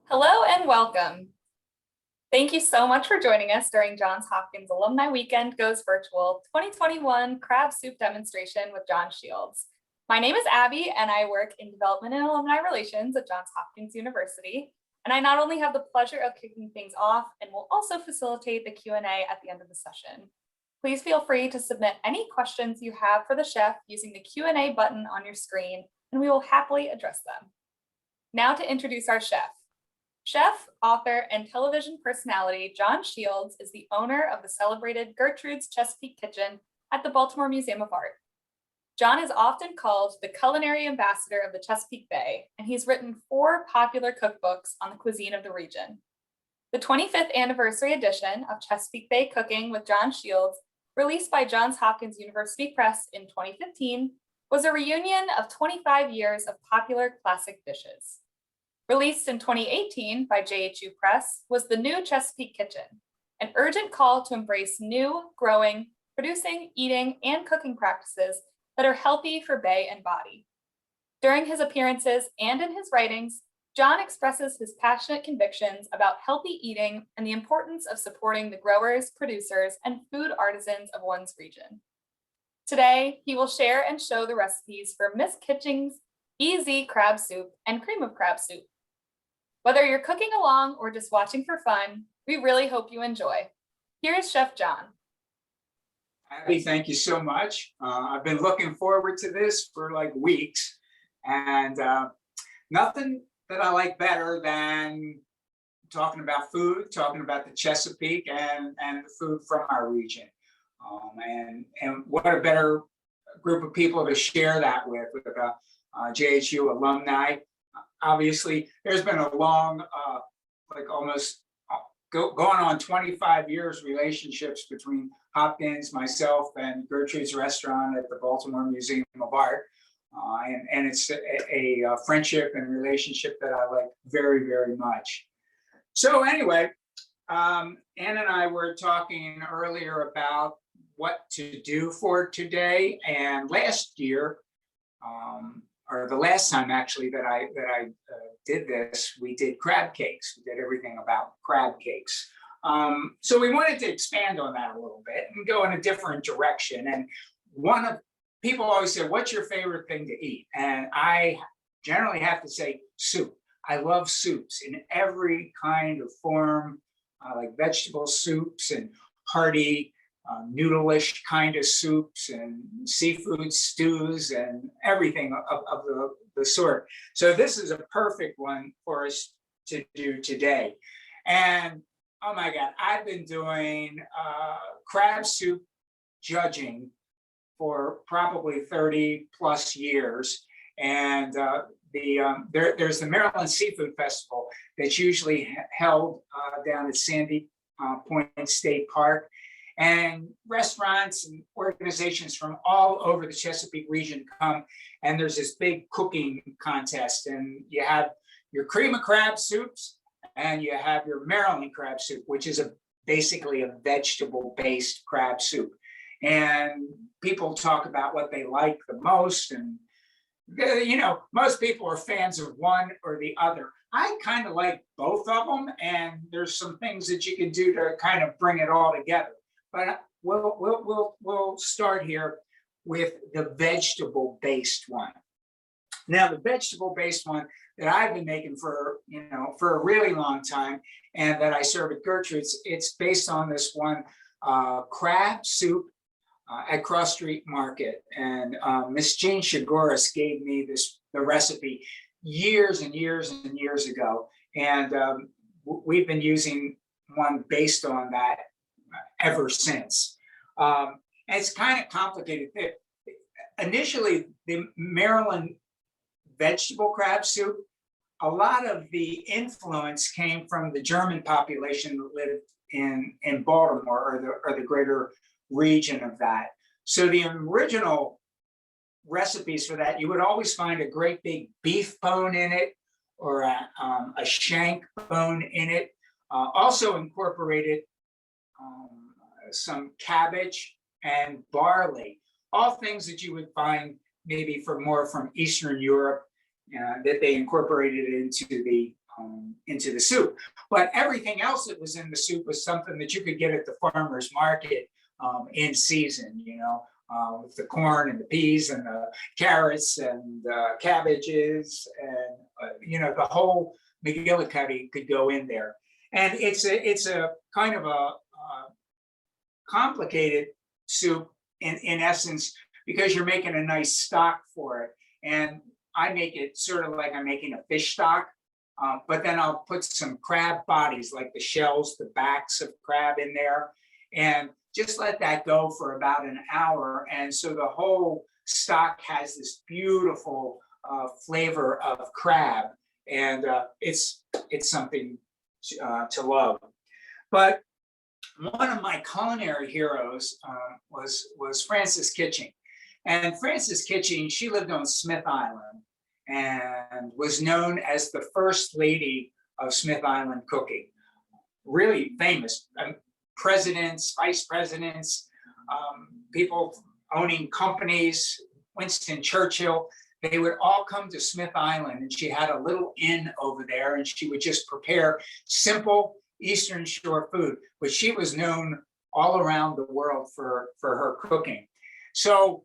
Hello and welcome. Thank you so much for joining us during Johns Hopkins Alumni Weekend Goes Virtual 2021 Crab Soup Demonstration with John Shields. My name is Abby and I work in Development and Alumni Relations at Johns Hopkins University. And I not only have the pleasure of kicking things off and will also facilitate the Q&A at the end of the session. Please feel free to submit any questions you have for the chef using the Q&A button on your screen, and we will happily address them. Now to introduce our chef. Chef, author, and television personality John Shields is the owner of the celebrated Gertrude's Chesapeake Kitchen at the Baltimore Museum of Art. John is often called the culinary ambassador of the Chesapeake Bay, and he's written 4 popular cookbooks on the cuisine of the region. The 25th anniversary edition of Chesapeake Bay Cooking with John Shields, released by Johns Hopkins University Press in 2015, was a reunion of 25 years of popular classic dishes. Released in 2018 by JHU Press was The New Chesapeake Kitchen, an urgent call to embrace new, growing, producing, eating, and cooking practices that are healthy for bay and body. During his appearances and in his writings, John expresses his passionate convictions about healthy eating and the importance of supporting the growers, producers, and food artisans of one's region. Today, he will share and show the recipes for Miss Kitching's easy crab soup and cream of crab soup. Whether you're cooking along or just watching for fun, we really hope you enjoy. Here's Chef John. Abby, thank you so much. I've been looking forward to this for like weeks, and nothing that I like better than talking about food, talking about the Chesapeake and the food from our region. And what a better group of people to share that with JHU alumni. Obviously, there's been a long, like almost going on 25 years relationships between Hopkins, myself, and Gertrude's restaurant at the Baltimore Museum of Art. And it's a friendship and relationship that I like very, very much. So anyway, Ann and I were talking earlier about what to do for today. And last year, or the last time actually that I did this, we did crab cakes. We did everything about crab cakes. So we wanted to expand on that a little bit and go in a different direction. And people always say, what's your favorite thing to eat? And I generally have to say soup. I love soups in every kind of form, like vegetable soups and hearty, noodle-ish kind of soups and seafood stews and everything of the sort. So this is a perfect one for us to do today. And oh my God, I've been doing crab soup judging for probably 30 plus years. And there's the Maryland Seafood Festival that's usually held down at Sandy Point State Park. And restaurants and organizations from all over the Chesapeake region come, and there's this big cooking contest. And you have your cream of crab soups, and you have your Maryland crab soup, which is basically a vegetable-based crab soup. And people talk about what they like the most, and most people are fans of one or the other. I kind of like both of them, and there's some things that you can do to kind of bring it all together. But we'll start here with the vegetable-based one. Now, the vegetable-based one that I've been making for a really long time, and that I serve at Gertrude's, it's based on this one crab soup at Cross Street Market. And Miss Jean Chagoris gave me the recipe years and years and years ago, and we've been using one based on that ever since. And it's kind of complicated. Initially, the Maryland vegetable crab soup, a lot of the influence came from the German population that lived in Baltimore or the greater region of that. So the original recipes for that, you would always find a great big beef bone in it or a shank bone in it. Also incorporated some cabbage and barley, all things that you would find maybe more from Eastern Europe, that they incorporated into the into the soup. But everything else that was in the soup was something that you could get at the farmer's market in season, with the corn and the peas and the carrots and cabbages and, the whole McGillicuddy could go in there. And it's a kind of a complicated soup in essence, because you're making a nice stock for it. And I make it sort of like I'm making a fish stock, but then I'll put some crab bodies, like the shells, the backs of crab in there, and just let that go for about an hour. And so the whole stock has this beautiful flavor of crab, and it's something to love. But one of my culinary heroes was Frances Kitching. And Frances Kitching, she lived on Smith Island and was known as the first lady of Smith Island cooking. Really famous. Presidents, vice presidents, people owning companies, Winston Churchill, they would all come to Smith Island, and she had a little inn over there, and she would just prepare simple Eastern Shore food, but she was known all around the world for her cooking. So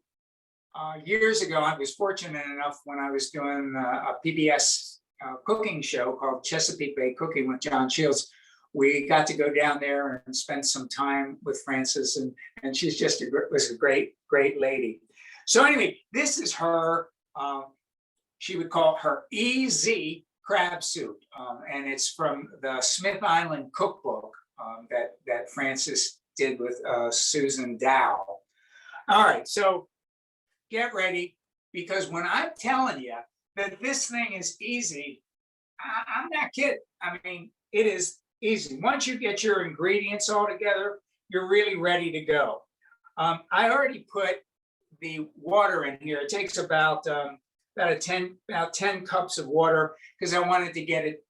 years ago, I was fortunate enough when I was doing a PBS cooking show called Chesapeake Bay Cooking with John Shields. We got to go down there and spend some time with Frances, and she's just was a great lady. So anyway, this is her, she would call it her easy crab soup, and it's from the Smith Island cookbook that Frances did with Susan Dow. All right, so get ready, because when I'm telling you that this thing is easy, I'm not kidding. I mean, it is easy. Once you get your ingredients all together, you're really ready to go. I already put the water in here. It takes about 10 cups of water, because I wanted to get it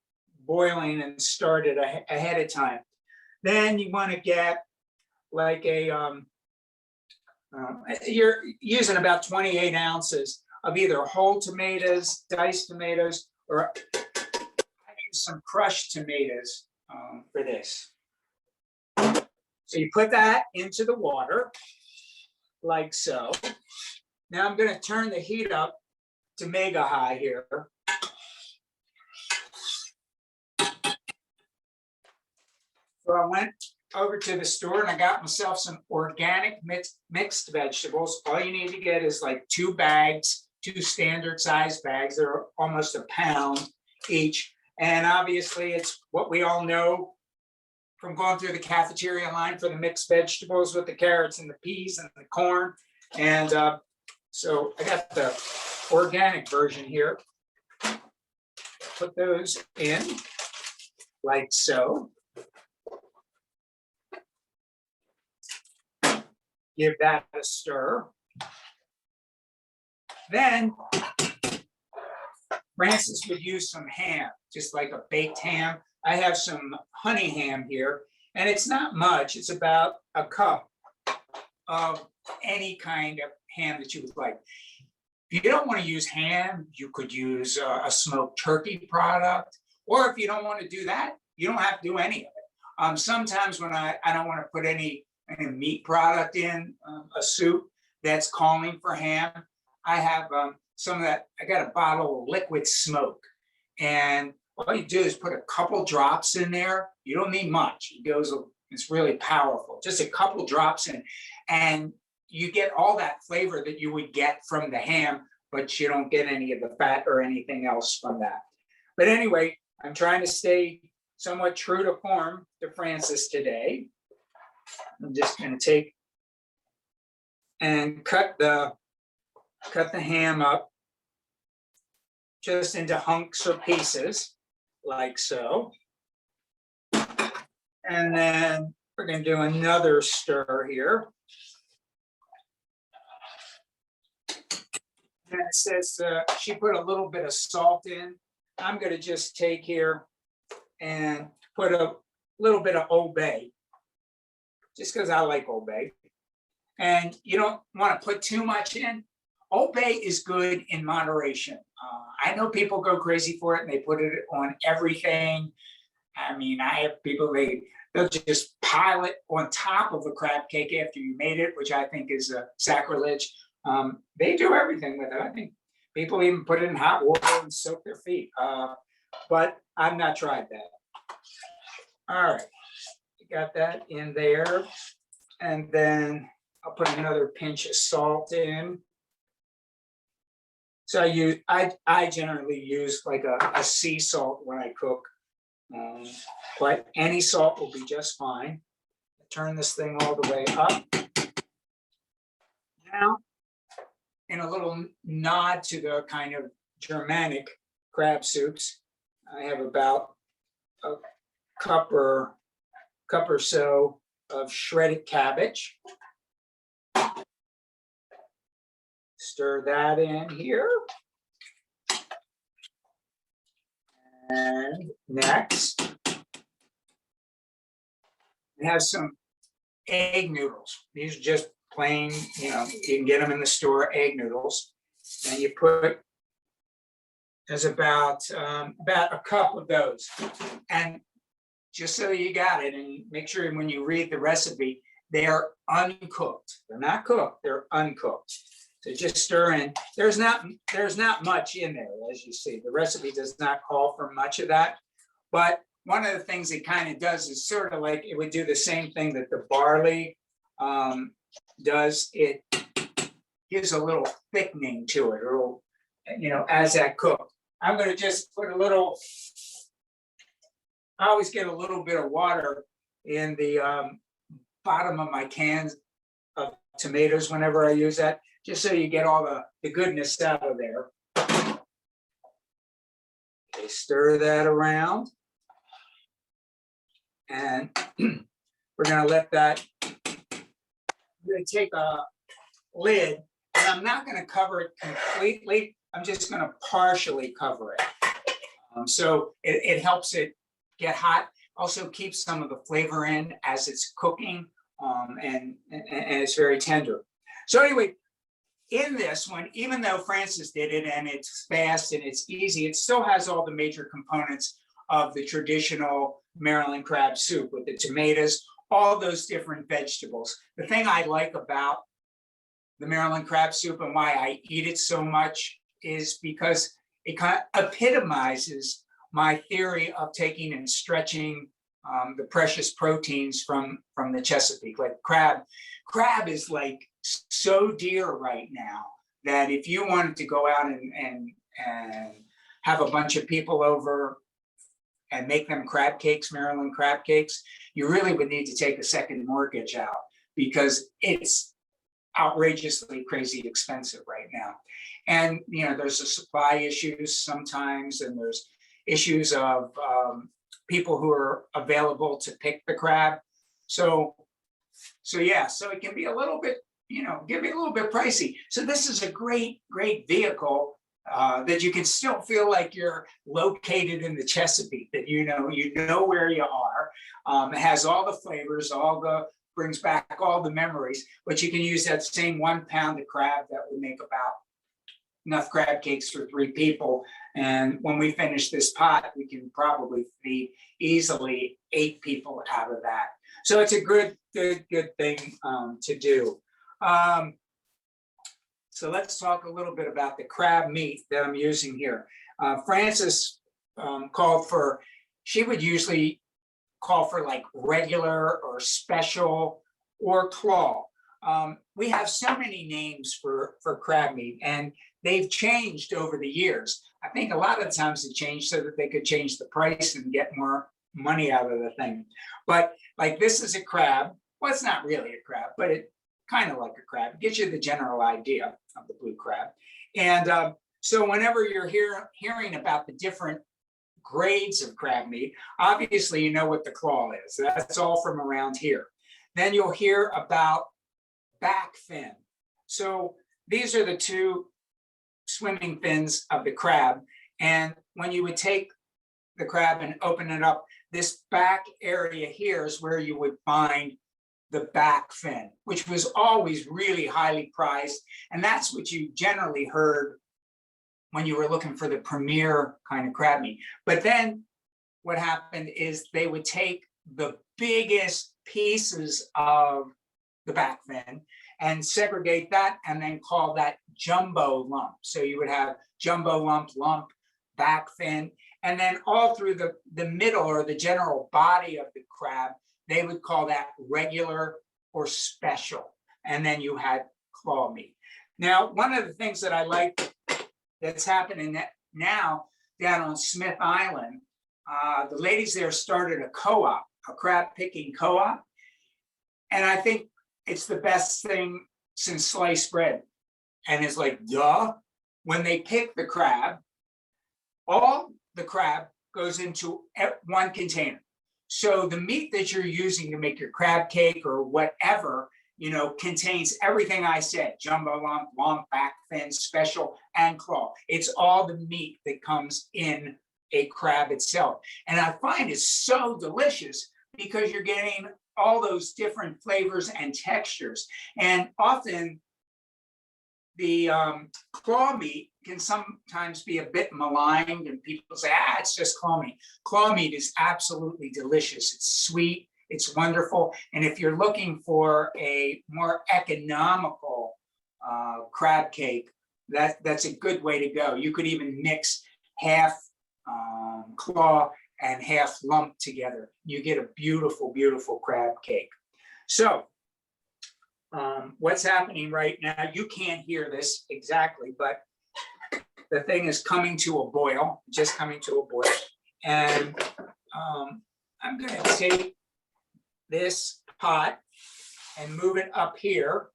boiling and started ahead of time. Then you want to get like you're using about 28 ounces of either whole tomatoes, diced tomatoes, or I use some crushed tomatoes for this. So you put that into the water like so. Now I'm going to turn the heat up to mega high here. So I went over to the store and I got myself some organic mixed vegetables. All you need to get is like 2 bags, 2 standard size bags. They're almost a pound each. And obviously it's what we all know from going through the cafeteria line for the mixed vegetables with the carrots and the peas and the corn. And so I got the organic version here. Put those in like so. Give that a stir. Then Frances would use some ham, just like a baked ham. I have some honey ham here, and it's not much. It's about a cup of any kind of ham that you would like. If you don't want to use ham, you could use a smoked turkey product. Or if you don't want to do that, you don't have to do any of it. Sometimes when I don't want to put any meat product in a soup that's calling for ham, I have some of that. I got a bottle of liquid smoke, and all you do is put a couple drops in there. You don't need much. It's really powerful. Just a couple drops in, and you get all that flavor that you would get from the ham, but you don't get any of the fat or anything else from that. But anyway, I'm trying to stay somewhat true to form to Frances today. I'm just going to take and cut the ham up just into hunks or pieces, like so. And then we're going to do another stir here. And it says she put a little bit of salt in. I'm going to just take here and put a little bit of Old Bay, just because I like Old Bay. And you don't want to put too much in. Old Bay is good in moderation. I know people go crazy for it and they put it on everything. I mean, I have people, they'll just pile it on top of a crab cake after you made it, which I think is a sacrilege. They do everything with it. I think people even put it in hot water and soak their feet. But I've not tried that. All right, got that in there. And then I'll put another pinch of salt in. So I generally use like a sea salt when I cook, but any salt will be just fine. Turn this thing all the way up. Now, in a little nod to the kind of Germanic crab soups, I have about a cup or so of shredded cabbage. Stir that in here. And next, we have some egg noodles. These are just plain, you can get them in the store, egg noodles. And you put, there's about a cup of those. And just so you got it, and make sure when you read the recipe, they're uncooked. They're not cooked, they're uncooked. So just stir in. There's not much in there, as you see. The recipe does not call for much of that. But one of the things it kind of does is sort of like it would do the same thing that the barley does. It gives a little thickening to it, or as that cooks. I'm going to just put a little. I always get a little bit of water in the bottom of my cans of tomatoes whenever I use that, just so you get all the goodness out of there. Okay, stir that around. And we're going to let that, I'm going to take a lid, and I'm not going to cover it completely. I'm just going to partially cover it. So it helps it get hot, also keeps some of the flavor in as it's cooking, and it's very tender. So anyway, in this one, even though Frances did it and it's fast and it's easy, it still has all the major components of the traditional Maryland crab soup with the tomatoes, all those different vegetables. The thing I like about the Maryland crab soup and why I eat it so much is because it kind of epitomizes my theory of taking and stretching the precious proteins from the Chesapeake. Like crab is like so dear right now that if you wanted to go out and have a bunch of people over and make them crab cakes, Maryland crab cakes, you really would need to take a second mortgage out because it's outrageously crazy expensive right now. And there's a supply issues sometimes, and there's issues of people who are available to pick the crab. So it can be a little bit, give me a little bit pricey. So this is a great vehicle that you can still feel like you're located in the Chesapeake, that you know where you are. It has all the flavors, brings back all the memories, but you can use that same 1 pound of crab that would make about enough crab cakes for 3 people. And when we finish this pot, we can probably feed easily 8 people out of that. So it's a good thing to do. So let's talk a little bit about the crab meat that I'm using here. Frances she would usually call for like regular or special or claw. We have so many names for crab meat, and they've changed over the years. I think a lot of times they changed so that they could change the price and get more money out of the thing. But like this is a crab. Well, it's not really a crab, but it kind of like a crab. It gives you the general idea of the blue crab. And so whenever you're hearing about the different grades of crab meat, obviously you know what the claw is. That's all from around here. Then you'll hear about back fin. So these are the 2 swimming fins of the crab. And when you would take the crab and open it up, this back area here is where you would find the back fin, which was always really highly prized. And that's what you generally heard when you were looking for the premier kind of crab meat. But then what happened is they would take the biggest pieces of the back fin and segregate that and then call that jumbo lump. So you would have jumbo lump, back fin, and then all through the middle or the general body of the crab, they would call that regular or special. And then you had claw meat. Now, one of the things that I like that's happening now down on Smith Island, the ladies there started a co-op, a crab picking co-op. And I think it's the best thing since sliced bread. And it's like, duh, when they pick the crab, all the crab goes into one container. So the meat that you're using to make your crab cake or whatever, contains everything I said: jumbo lump, back fin, special, and claw. It's all the meat that comes in a crab itself. And I find it's so delicious because you're getting all those different flavors and textures. And often the claw meat can sometimes be a bit maligned, and people say, it's just claw meat. Claw meat is absolutely delicious. It's sweet, it's wonderful. And if you're looking for a more economical crab cake, that's a good way to go. You could even mix half claw and half lump together. You get a beautiful, beautiful crab cake. So what's happening right now, you can't hear this exactly, but the thing is coming to a boil, just coming to a boil. And I'm gonna take this pot and move it up here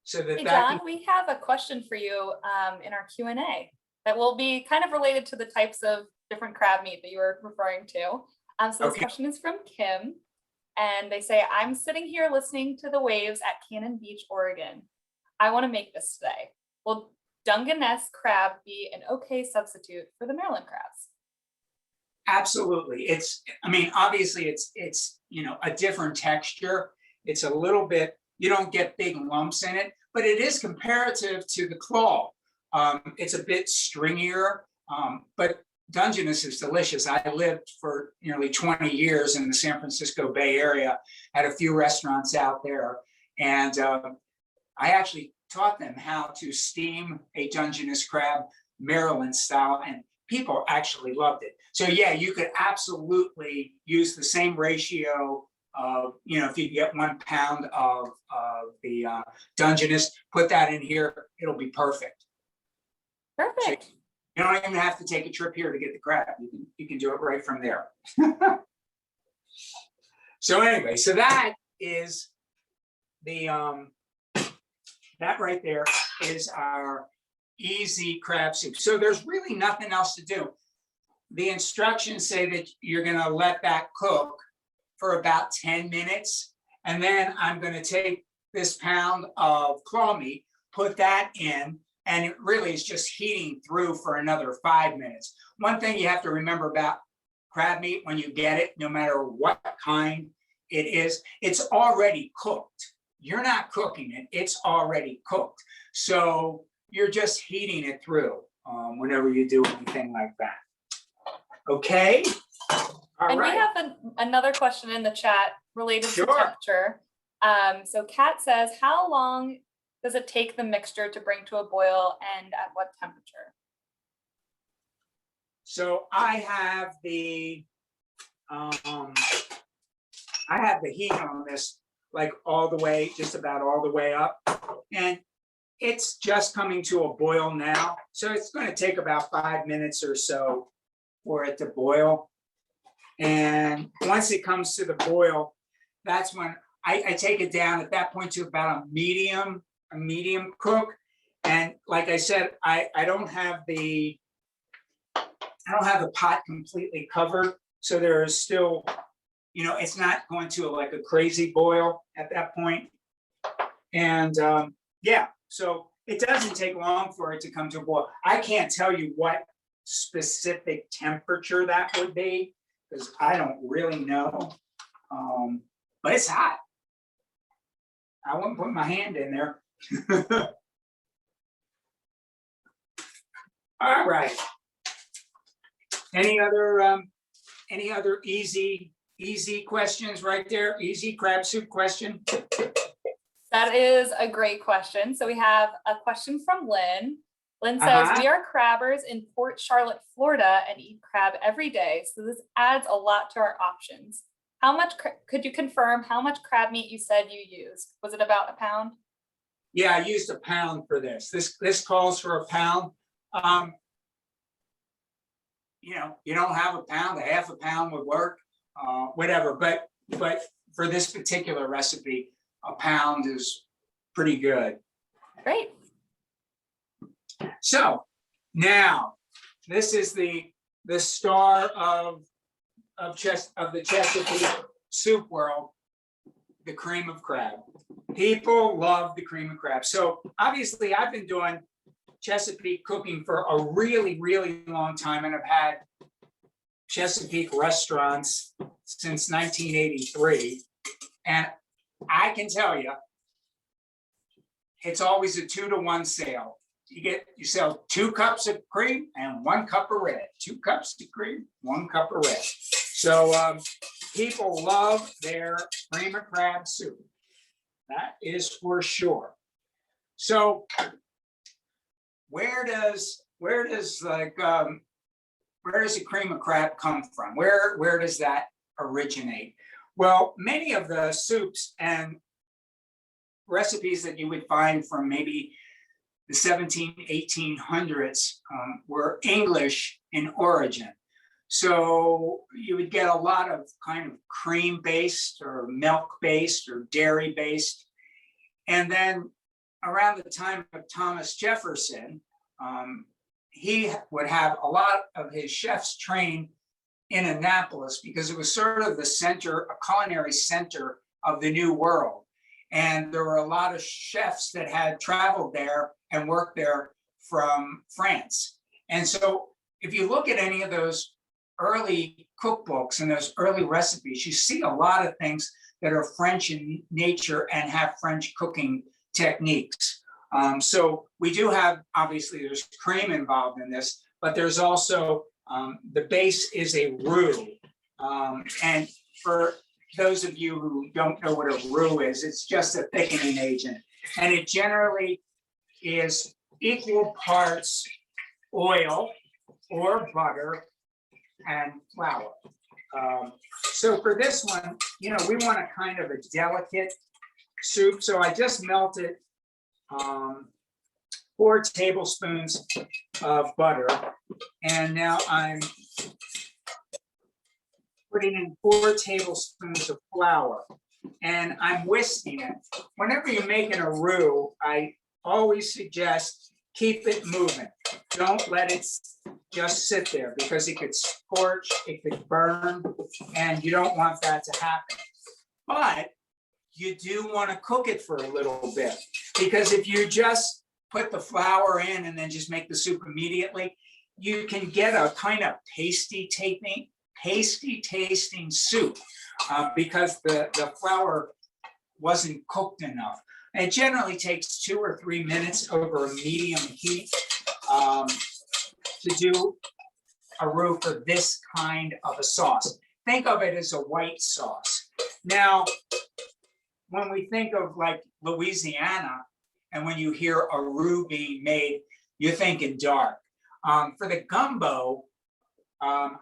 so that Hey, John, we have a question for you in our Q&A that will be kind of related to the types of different crab meat that you were referring to. So this question is from Kim, and they say, I'm sitting here listening to the waves at Cannon Beach, Oregon. I want to make this today. Will Dungeness crab be an okay substitute for the Maryland crabs? Absolutely. Obviously it's a different texture. It's a little bit, you don't get big lumps in it, but it is comparative to the claw. It's a bit stringier, but Dungeness is delicious. I lived for nearly 20 years in the San Francisco Bay Area, had a few restaurants out there, and I actually taught them how to steam a Dungeness crab, Maryland style, and people actually loved it. So yeah, you could absolutely use the same ratio of, if you get 1 pound of the Dungeness, put that in here, it'll be perfect. Perfect. So you don't even have to take a trip here to get the crab. You can do it right from there. So anyway, so that is the that right there is our easy crab soup. So there's really nothing else to do. The instructions say that you're going to let that cook for about 10 minutes. And then I'm going to take this pound of claw meat, put that in, and it really is just heating through for another 5 minutes. One thing you have to remember about crab meat when you get it, no matter what kind it is, it's already cooked. You're not cooking it, it's already cooked. So you're just heating it through whenever you do anything like that. Okay. And we have another question in the chat related to temperature. So Kat says, how long does it take the mixture to bring to a boil, and at what temperature? So I have the heat on this like all the way, just about all the way up, and it's just coming to a boil now. So it's going to take about 5 minutes or so for it to boil. And once it comes to the boil, that's when I take it down at that point to about a medium cook. And like I said, I don't have the pot completely covered, so there is still, it's not going to like a crazy boil at that point. And yeah, so it doesn't take long for it to come to a boil. I can't tell you what specific temperature that would be, because I don't really know, but it's hot. I wouldn't put my hand in there. All right. Any other easy questions right there? Easy crab soup question? That is a great question. So we have a question from Lynn. Lynn says, we are crabbers in Port Charlotte, Florida, and eat crab every day. So this adds a lot to our options. How much, could you confirm how much crab meat you said you used? Was it about a pound? Yeah, I used a pound for this. This calls for a pound. You know, you don't have a pound, a half a pound would work, whatever. But for this particular recipe, a pound is pretty good. Great. So now this is the star of the Chesapeake soup world, the cream of crab. People love the cream of crab. So obviously I've been doing Chesapeake cooking for a really, really long time, and I've had Chesapeake restaurants since 1983. And I can tell you, it's always a 2-to-1 sale. You sell 2 cups of cream and 1 cup of red. 2 cups of cream, 1 cup of red. So people love their cream of crab soup. That is for sure. So where does the cream of crab come from? Where does that originate? Well, many of the soups and recipes that you would find from maybe the 1800s were English in origin. So you would get a lot of kind of cream-based or milk-based or dairy-based. And then around the time of Thomas Jefferson, he would have a lot of his chefs trained in Annapolis because it was sort of the center, a culinary center of the New World. And there were a lot of chefs that had traveled there and worked there from France. And so if you look at any of those early cookbooks and those early recipes, you see a lot of things that are French in nature and have French cooking techniques. So we do have, obviously there's cream involved in this, but there's also, the base is a roux. And for those of you who don't know what a roux is, it's just a thickening agent. And it generally is equal parts oil or butter and flour. So for this one, you know, we want a kind of a delicate soup. So I just melted 4 tablespoons of butter. And now I'm putting in 4 tablespoons of flour. And I'm whisking it. Whenever you're making a roux, I always suggest keep it moving. Don't let it just sit there because it could scorch, it could burn, and you don't want that to happen. But you do want to cook it for a little bit, because if you just put the flour in and then just make the soup immediately, you can get a kind of pasty tasting soup because the flour wasn't cooked enough. And it generally takes 2 or 3 minutes over a medium heat to do a roux for this kind of a sauce. Think of it as a white sauce. Now, when we think of like Louisiana, and when you hear a roux being made, you're thinking dark. For the gumbo, I'll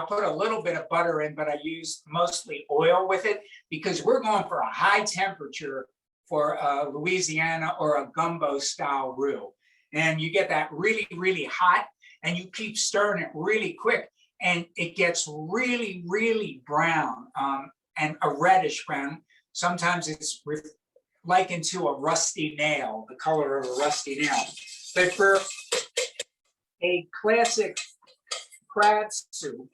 put a little bit of butter in, but I use mostly oil with it because we're going for a high temperature for Louisiana or a gumbo style roux. And you get that really, really hot, and you keep stirring it really quick, and it gets really, really brown and a reddish brown. Sometimes it's likened to a rusty nail, the color of a rusty nail. But for a classic crab soup,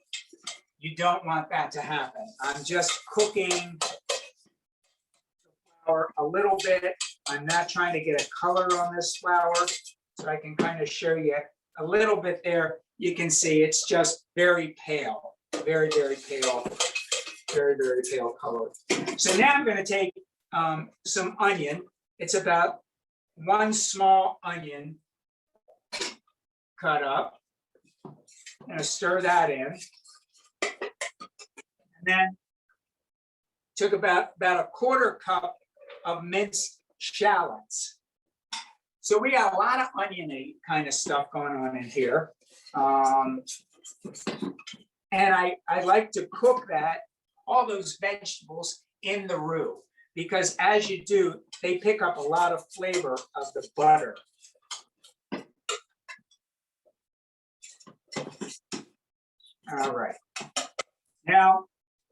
you don't want that to happen. I'm just cooking the flour a little bit. I'm not trying to get a color on this flour, so I can kind of show you a little bit there. You can see it's just very pale, very, very pale, very, very pale color. So now I'm going to take some onion. It's about 1 small onion cut up. I'm gonna stir that in. And then took about a quarter cup of minced shallots. So we got a lot of oniony kind of stuff going on in here. And I like to cook all those vegetables in the roux, because as you do, they pick up a lot of flavor of the butter. All right. Now,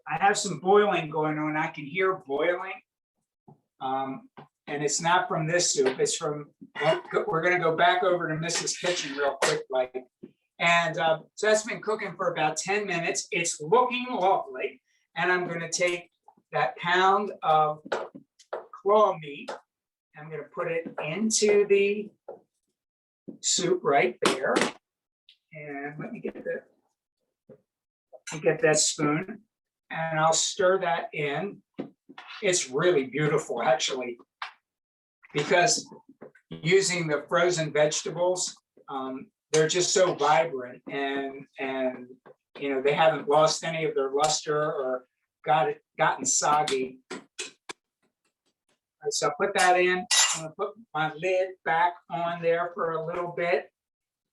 I have some boiling going on. I can hear boiling. And it's not from this soup. It's from, we're going to go back over to Mrs. Kitchen real quick. And so that's been cooking for about 10 minutes. It's looking lovely. And I'm going to take that pound of claw meat. I'm going to put it into the soup right there. And let me get that spoon, and I'll stir that in. It's really beautiful, actually, because using the frozen vegetables, they're just so vibrant, and you know, they haven't lost any of their luster or gotten soggy. All right, so I'll put that in. I'm gonna put my lid back on there for a little bit,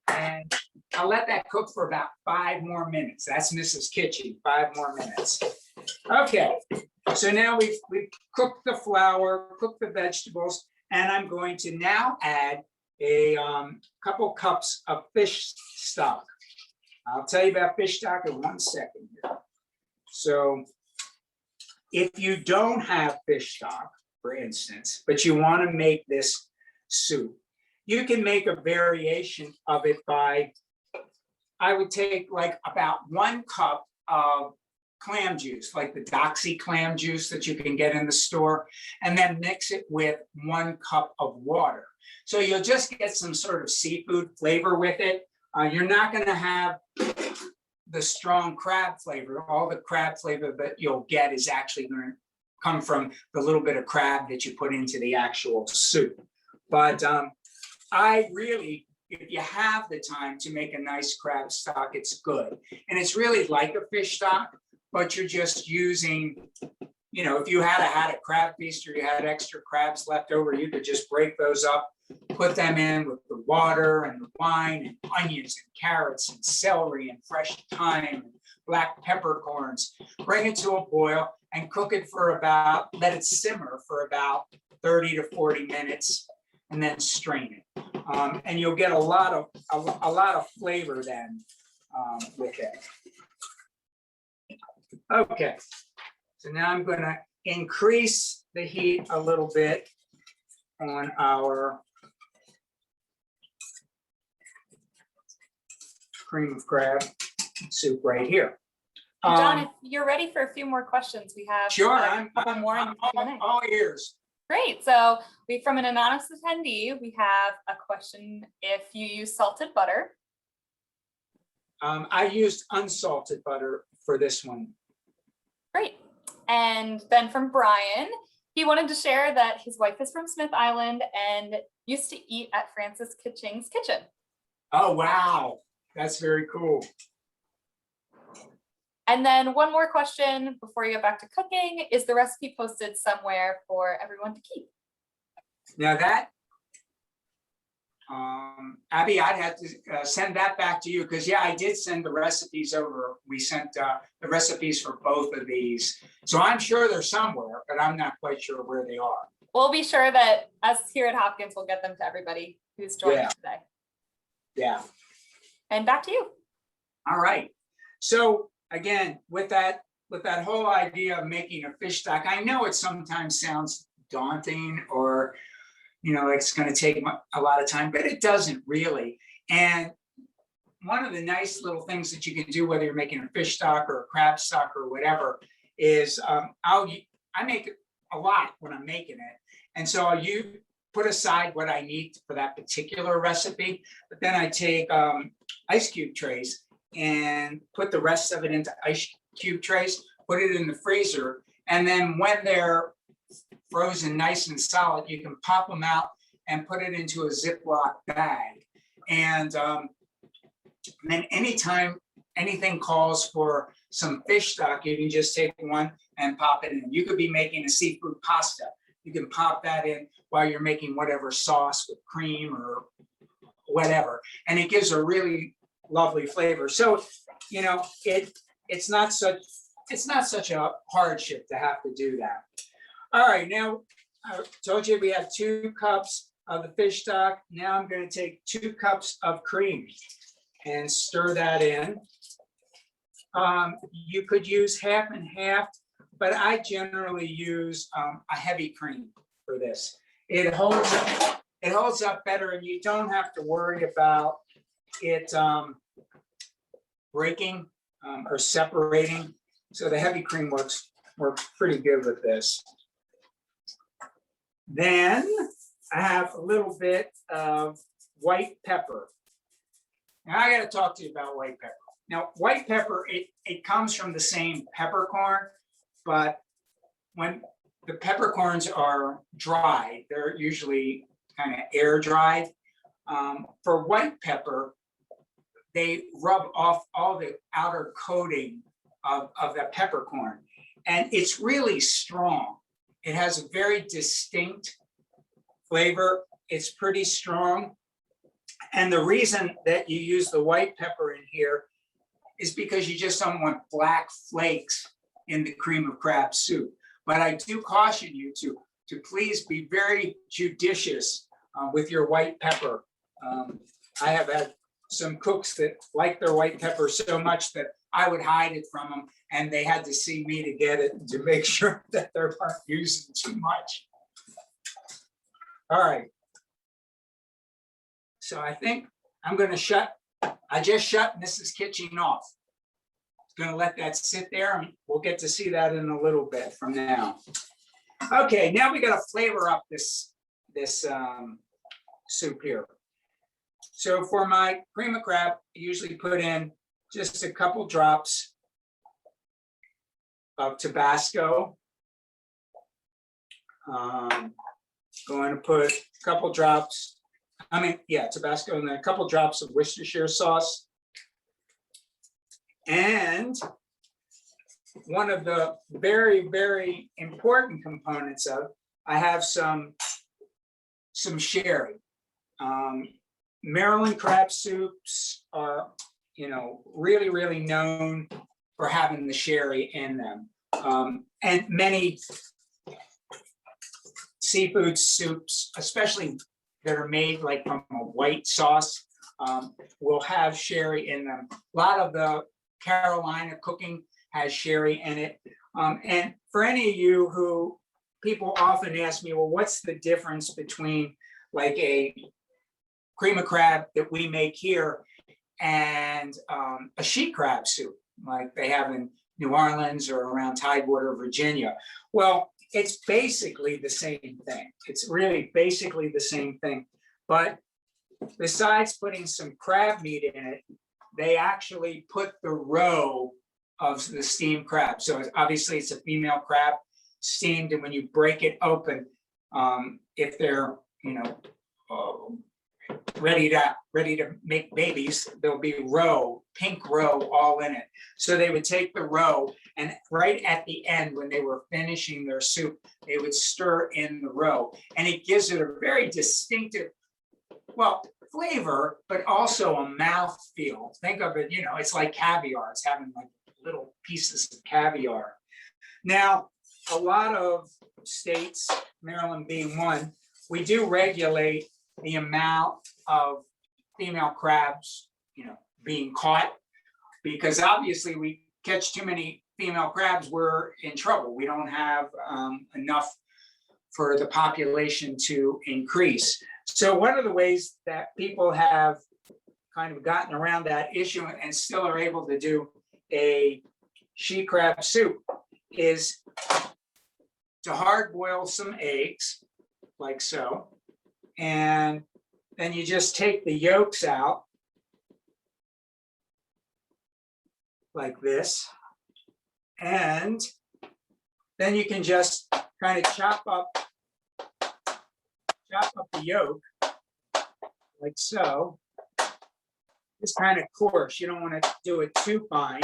and I'll let that cook for about 5 more minutes. That's Mrs. Kitching, 5 more minutes. Okay, so now we've cooked the flour, cooked the vegetables, and I'm going to now add a couple cups of fish stock. I'll tell you about fish stock in 1 second here. So if you don't have fish stock, for instance, but you want to make this soup, you can make a variation of it by, I would take like about 1 cup of clam juice, like the Doxy clam juice that you can get in the store, and then mix it with 1 cup of water. So you'll just get some sort of seafood flavor with it. You're not going to have the strong crab flavor. All the crab flavor that you'll get is actually going to come from the little bit of crab that you put into the actual soup. But I really, if you have the time to make a nice crab stock, it's good. And it's really like a fish stock, but you're just using, you know, if you had a crab feast or you had extra crabs left over, you could just break those up, put them in with the water and the wine and onions and carrots and celery and fresh thyme and black peppercorns, bring it to a boil and cook it for about, let it simmer for about 30 to 40 minutes and then strain it. And you'll get a lot of flavor then with it. Okay, so now I'm going to increase the heat a little bit on our cream of crab soup right here. John, if you're ready for a few more questions, we have sure. a couple more in Q&A. All ears. Great. So from an anonymous attendee, we have a question: if you use salted butter. I used unsalted butter for this one. Great. And then from Brian, he wanted to share that his wife is from Smith Island and used to eat at Frances Kitching's kitchen. Oh, wow. That's very cool. And then one more question before you get back to cooking: is the recipe posted somewhere for everyone to keep? Now that, Abby, I'd have to send that back to you, because yeah, I did send the recipes over. We sent the recipes for both of these. So I'm sure they're somewhere, but I'm not quite sure where they are. We'll be sure that us here at Hopkins will get them to everybody who's joined us today. Yeah. And back to you. All right. So again, with that whole idea of making a fish stock, I know it sometimes sounds daunting, or you know, it's going to take a lot of time, but it doesn't really. And one of the nice little things that you can do, whether you're making a fish stock or a crab stock or whatever, is I make a lot when I'm making it. And so you put aside what I need for that particular recipe, but then I take ice cube trays and put the rest of it into ice cube trays, put it in the freezer. And then when they're frozen nice and solid, you can pop them out and put it into a Ziploc bag. And And then anytime anything calls for some fish stock, you can just take one and pop it in. You could be making a seafood pasta. You can pop that in while you're making whatever sauce with cream or whatever. And it gives a really lovely flavor. So, you know, it's not such a hardship to have to do that. All right, now I told you we have 2 cups of the fish stock. Now I'm going to take 2 cups of cream and stir that in. You could use half and half, but I generally use a heavy cream for this. It holds up better, and you don't have to worry about it breaking or separating. So the heavy cream works pretty good with this. Then I have a little bit of white pepper. Now I got to talk to you about white pepper. Now, white pepper, it comes from the same peppercorn, but when the peppercorns are dried, they're usually kind of air dried. For white pepper, they rub off all the outer coating of that peppercorn, and it's really strong. It has a very distinct flavor. It's pretty strong. And the reason that you use the white pepper in here is because you just don't want black flakes in the cream of crab soup. But I do caution you to please be very judicious with your white pepper. I have had some cooks that like their white pepper so much that I would hide it from them, and they had to see me to get it to make sure that they weren't using too much. All right. So I think I'm going to I just shut Mrs. Kitching off. Going to let that sit there, and we'll get to see that in a little bit from now. Okay, now we got to flavor up this soup here. So for my cream of crab, I usually put in just a couple drops of Tabasco. Going to put a couple drops, Tabasco, and then a couple drops of Worcestershire sauce. And one of the very, very important components I have some sherry. Maryland crab soups are, really, really known for having the sherry in them. And many seafood soups, especially that are made like from a white sauce, will have sherry in them. A lot of the Carolina cooking has sherry in it. And for any of you who, people often ask me, well, what's the difference between like a cream of crab that we make here and a she crab soup like they have in New Orleans or around Tidewater, Virginia? Well, it's basically the same thing. It's really basically the same thing. But besides putting some crab meat in it, they actually put the roe of the steamed crab. So obviously it's a female crab steamed, and when you break it open, if they're ready to make babies, there'll be roe, pink roe, all in it. So they would take the roe, and right at the end, when they were finishing their soup, they would stir in the roe, and it gives it a very distinctive, flavor, but also a mouth feel. Think of it, it's like caviar. It's having like little pieces of caviar. Now, a lot of states, Maryland being one, we do regulate the amount of female crabs, being caught, because obviously we catch too many female crabs, we're in trouble. We don't have enough for the population to increase. So one of the ways that people have kind of gotten around that issue and still are able to do a she crab soup is to hard boil some eggs, like so, and then you just take the yolks out like this, and then you can just kind of chop up the yolk like so, It's kind of coarse. You don't want to do it too fine.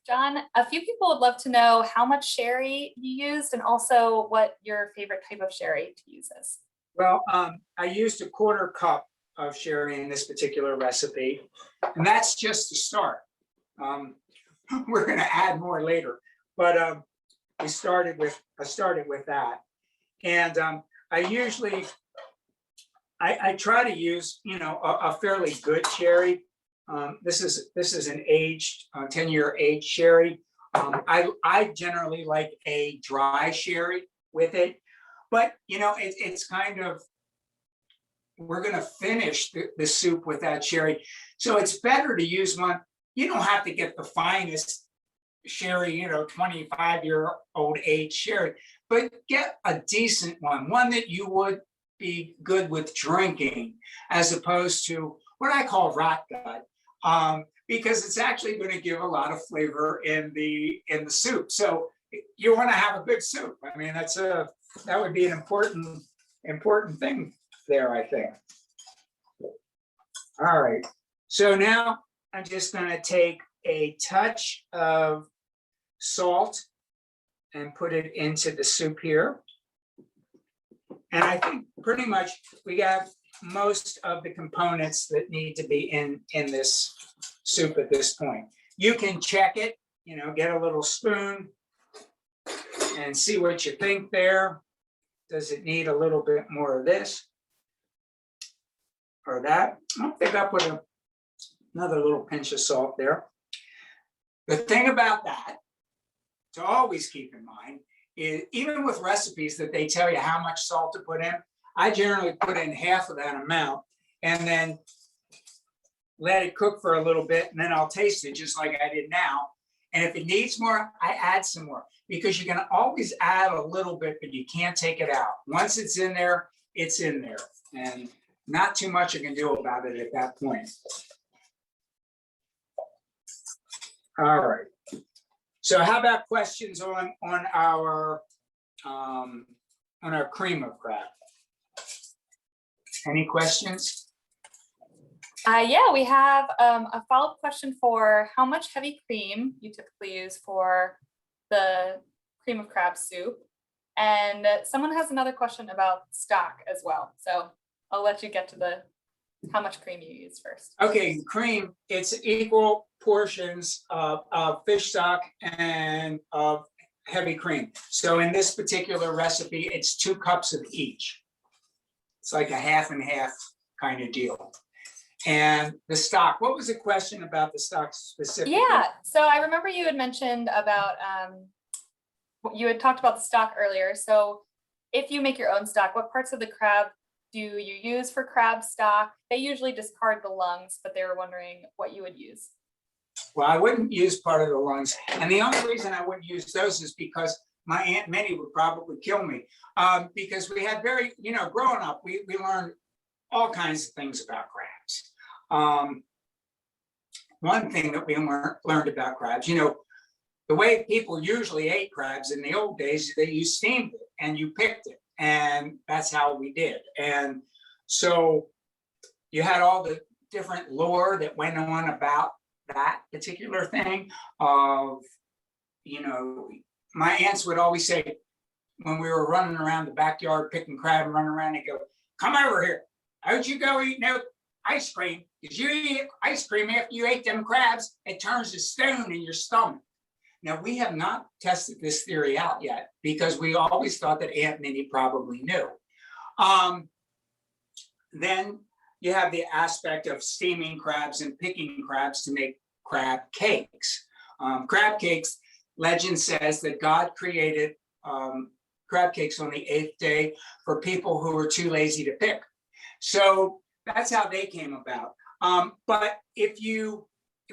John, a few people would love to know how much sherry you used and also what your favorite type of sherry to use is. Well, I used a 1/4 cup of sherry in this particular recipe, and that's just the start. We're going to add more later, but I started with that, and I try to use a fairly good sherry. This is an aged 10-year aged sherry. I generally like a dry sherry with it, but it's kind of, we're going to finish the soup with that sherry, so it's better to use one. You don't have to get the finest sherry, 25-year-old age sherry, but get a decent one that you would be good with drinking, as opposed to what I call rot gut, because it's actually going to give a lot of flavor in the soup. So you want to have a good soup. I mean, that would be an important thing there, I think. All right, so now I'm just going to take a touch of salt and put it into the soup here. And I think pretty much we got most of the components that need to be in this soup at this point. You can check it, get a little spoon and see what you think there. Does it need a little bit more of this or that? I think I put another little pinch of salt there. The thing about that to always keep in mind is, even with recipes that they tell you how much salt to put in, I generally put in half of that amount and then let it cook for a little bit, and then I'll taste it just like I did now. And if it needs more, I add some more, because you can always add a little bit, but you can't take it out. Once it's in there, it's in there, and not too much you can do about it at that point. All right. So how about questions on our cream of crab? Any questions? Yeah, we have a follow-up question for how much heavy cream you typically use for the cream of crab soup. And someone has another question about stock as well. So I'll let you get to the how much cream you use first. Okay, cream, it's equal portions of fish stock and of heavy cream. So in this particular recipe, it's 2 cups of each. It's like a half and half kind of deal. And the stock, what was the question about the stock specifically? Yeah, so I remember you had mentioned about, you had talked about the stock earlier. So if you make your own stock, what parts of the crab do you use for crab stock? They usually discard the lungs, but they were wondering what you would use. Well, I wouldn't use part of the lungs. And the only reason I wouldn't use those is because my Aunt Minnie would probably kill me. Because we had growing up, we learned all kinds of things about crabs. One thing that we learned about crabs, the way people usually ate crabs in the old days, you steamed it and you picked it. And that's how we did. And so you had all the different lore that went on about that particular thing of, my aunts would always say, when we were running around the backyard picking crab and running around, they go, "Come over here. How'd you go eat no ice cream? Because you eat ice cream after you ate them crabs, it turns to stone in your stomach." Now, we have not tested this theory out yet, because we always thought that Aunt Minnie probably knew. Then you have the aspect of steaming crabs and picking crabs to make crab cakes. Crab cakes, legend says that God created crab cakes on the 8th day for people who were too lazy to pick. So that's how they came about. But if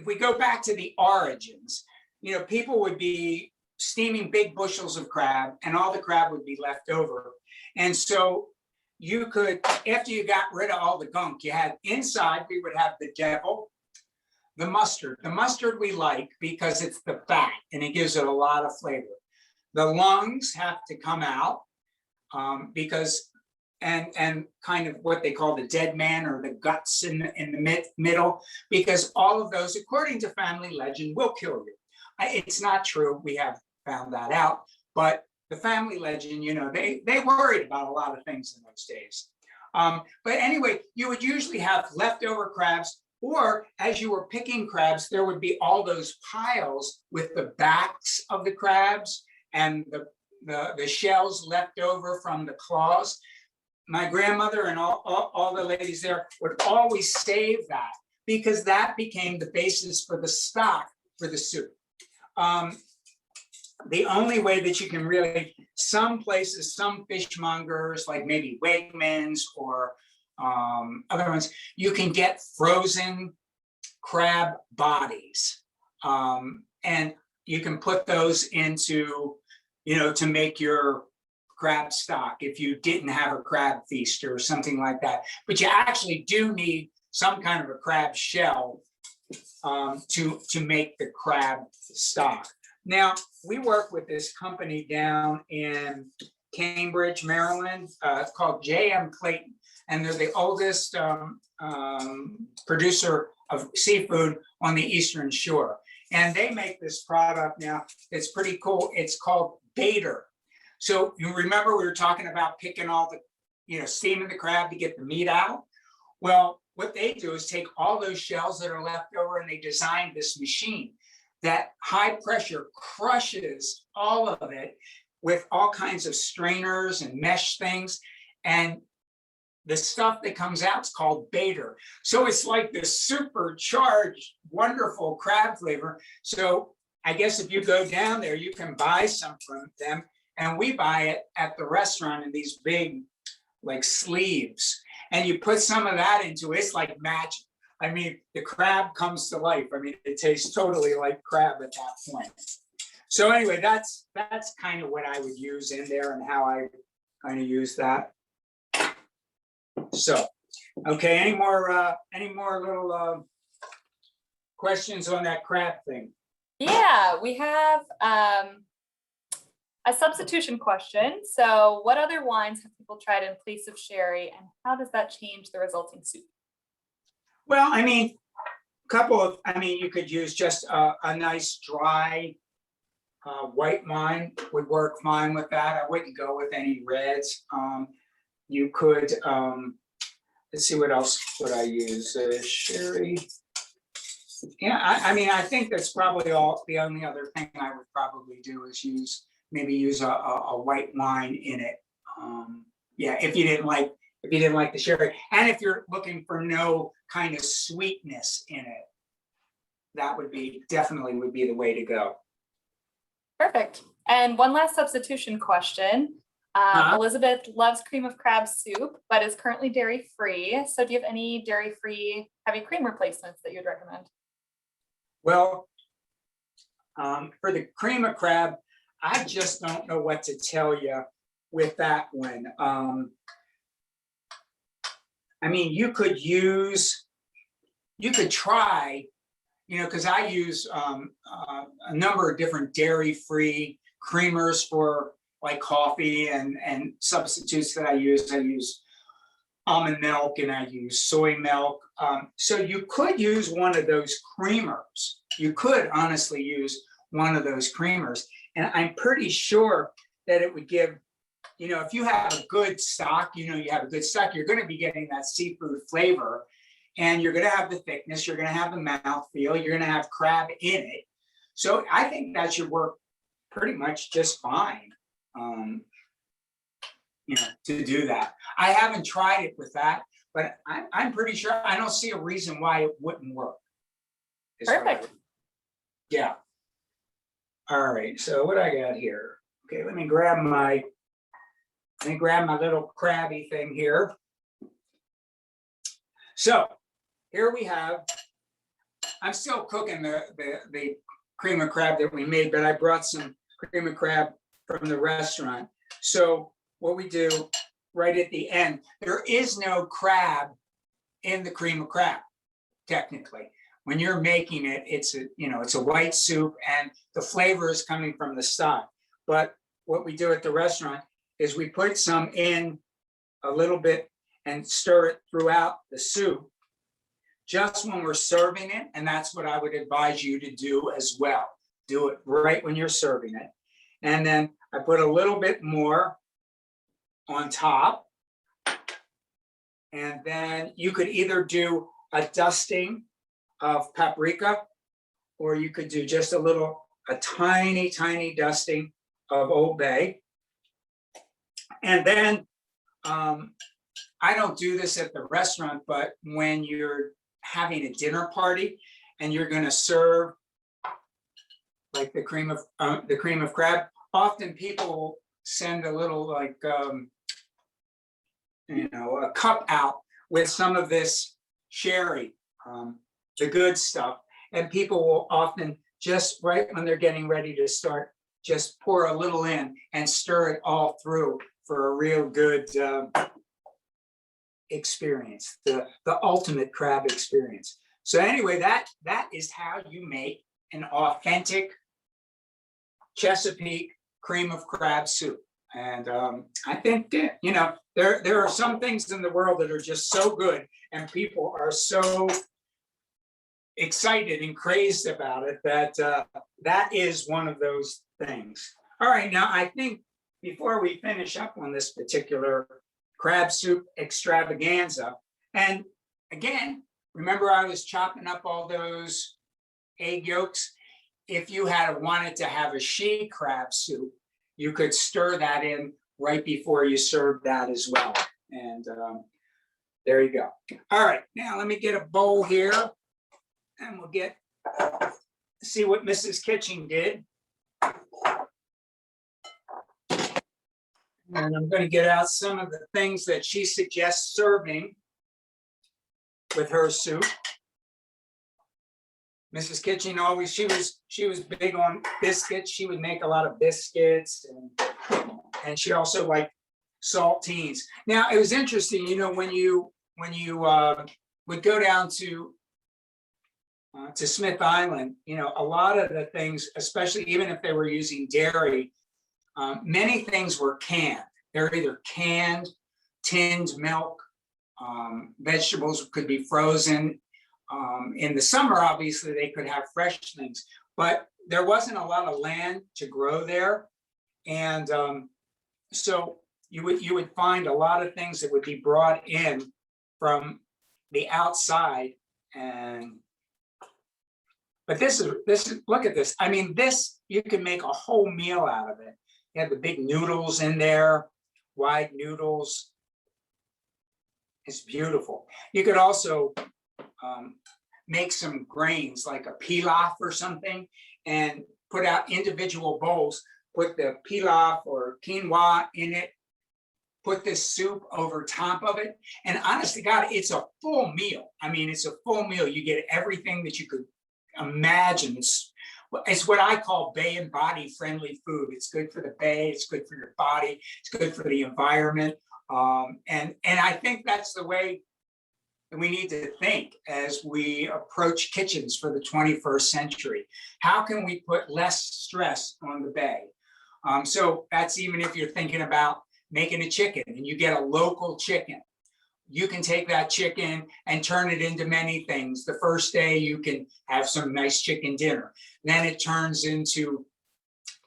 we go back to the origins, people would be steaming big bushels of crab and all the crab would be left over. And so you could, after you got rid of all the gunk, you had inside, we would have the devil, the mustard. The mustard we like because it's the fat and it gives it a lot of flavor. The lungs have to come out. because and kind of what they call the dead man or the guts in the middle, because all of those, according to family legend, will kill you. It's not true. We have found that out, but the family legend, they worried about a lot of things in those days. But anyway, you would usually have leftover crabs, or as you were picking crabs, there would be all those piles with the backs of the crabs and the shells left over from the claws. My grandmother and all the ladies there would always save that, because that became the basis for the stock for the soup. The only way that you can really, some places, some fishmongers, like maybe Wegmans or other ones, you can get frozen crab bodies. And you can put those into, to make your crab stock if you didn't have a crab feast or something like that. But you actually do need some kind of a crab shell to make the crab stock. Now, we work with this company down in Cambridge, Maryland, called J.M. Clayton, and they're the oldest producer of seafood on the Eastern Shore. And they make this product now. It's pretty cool. It's called baiter. So you remember we were talking about picking all the, steaming the crab to get the meat out? Well, what they do is take all those shells that are left over, and they design this machine that high pressure crushes all of it with all kinds of strainers and mesh things. And the stuff that comes out is called baiter. So it's like this supercharged, wonderful crab flavor. So I guess if you go down there, you can buy some from them. And we buy it at the restaurant in these big, like, sleeves. And you put some of that into it, it's like magic. I mean, the crab comes to life. I mean, it tastes totally like crab at that point. So anyway, that's kind of what I would use in there and how I kind of use that. So, okay, any more little questions on that crab thing? Yeah, we have a substitution question. So what other wines have people tried in place of sherry, and how does that change the resulting soup? Well, I mean, you could use just a nice dry white wine would work fine with that. I wouldn't go with any reds. You could, let's see, what else would I use? Sherry. Yeah, I think that's probably the only other thing I would probably do is use a white wine in it. Yeah, if you didn't like the sherry, and if you're looking for no kind of sweetness in it, that would definitely be the way to go. Perfect. And one last substitution question. Elizabeth loves cream of crab soup, but is currently dairy free. So do you have any dairy free heavy cream replacements that you'd recommend? Well, for the cream of crab, I just don't know what to tell you with that one. I mean, you could try, because I use a number of different dairy-free creamers for like coffee and substitutes that I use. I use almond milk and I use soy milk. So you could use one of those creamers. You could honestly use one of those creamers. And I'm pretty sure that it would give, if you have a good stock, you're going to be getting that seafood flavor, and you're going to have the thickness, you're going to have the mouthfeel, you're going to have crab in it. So I think that should work pretty much just fine, to do that. I haven't tried it with that, but I'm pretty sure I don't see a reason why it wouldn't work. Perfect. Yeah. All right, so what I got here? Okay, let me grab my little crabby thing here. So here we have, I'm still cooking the cream of crab that we made, but I brought some cream of crab from the restaurant. So what we do right at the end, there is no crab in the cream of crab, technically. When you're making it, it's a white soup, and the flavor is coming from the stock. But what we do at the restaurant is we put some in a little bit and stir it throughout the soup just when we're serving it. And that's what I would advise you to do as well. Do it right when you're serving it. And then I put a little bit more on top. And then you could either do a dusting of paprika, or you could do just a tiny, tiny dusting of Old Bay. And then I don't do this at the restaurant, but when you're having a dinner party and you're going to serve like the cream of crab, often people send a little like a cup out with some of this sherry, the good stuff, and people will often just right when they're getting ready to start, just pour a little in and stir it all through for a real good experience, the ultimate crab experience. So anyway, that is how you make an authentic Chesapeake cream of crab soup. And I think there are some things in the world that are just so good, and people are so excited and crazed about it that that is one of those things. All right, now I think before we finish up on this particular crab soup extravaganza, and again, remember I was chopping up all those egg yolks. If you had wanted to have a she crab soup, you could stir that in right before you serve that as well. And there you go. All right, now let me get a bowl here, and we'll see what Mrs. Kitching did. And I'm going to get out some of the things that she suggests serving with her soup. Mrs. Kitching always, she was big on biscuits. She would make a lot of biscuits, and she also liked saltines. Now it was interesting, when you would go down to Smith Island, a lot of the things, especially even if they were using dairy, many things were canned. They're either canned, tinned milk, vegetables could be frozen. In the summer, obviously, they could have fresh things, but there wasn't a lot of land to grow there. And so you would find a lot of things that would be brought in from the outside. But this is, look at this. I mean, this, you can make a whole meal out of it. You have the big noodles in there, wide noodles. It's beautiful. You could also make some grains like a pilaf or something and put out individual bowls, put the pilaf or quinoa in it, put this soup over top of it. And honest to God, it's a full meal. I mean, it's a full meal. You get everything that you could imagine. It's what I call bay and body friendly food. It's good for the bay, it's good for your body, it's good for the environment. And I think that's the way we need to think as we approach kitchens for the 21st century. How can we put less stress on the bay? So that's even if you're thinking about making a chicken and you get a local chicken. You can take that chicken and turn it into many things. The first day you can have some nice chicken dinner. Then it turns into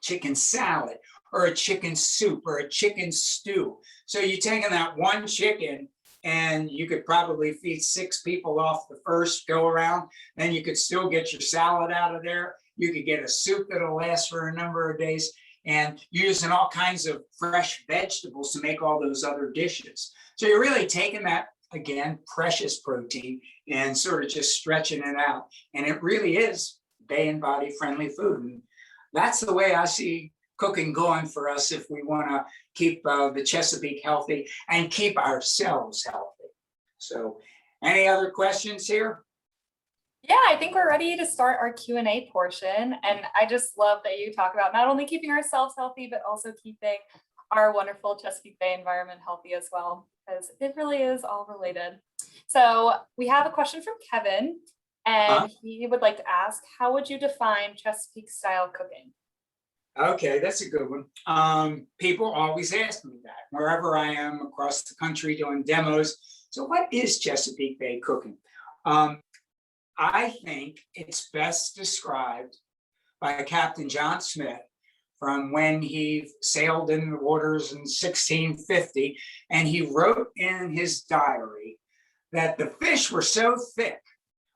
chicken salad or a chicken soup or a chicken stew. So you're taking that one chicken and you could probably feed 6 people off the first go around. Then you could still get your salad out of there. You could get a soup that'll last for a number of days, and using all kinds of fresh vegetables to make all those other dishes. So you're really taking that, again, precious protein and sort of just stretching it out. And it really is bay and body friendly food. And that's the way I see cooking going for us if we want to keep the Chesapeake healthy and keep ourselves healthy. So any other questions here? Yeah, I think we're ready to start our Q&A portion. And I just love that you talk about not only keeping ourselves healthy, but also keeping our wonderful Chesapeake Bay environment healthy as well, because it really is all related. So we have a question from Kevin, and he would like to ask, how would you define Chesapeake style cooking? Okay, that's a good one. People always ask me that wherever I am across the country doing demos. So what is Chesapeake Bay cooking? Um, I think it's best described by Captain John Smith from when he sailed in the waters in 1650. And he wrote in his diary that the fish were so thick,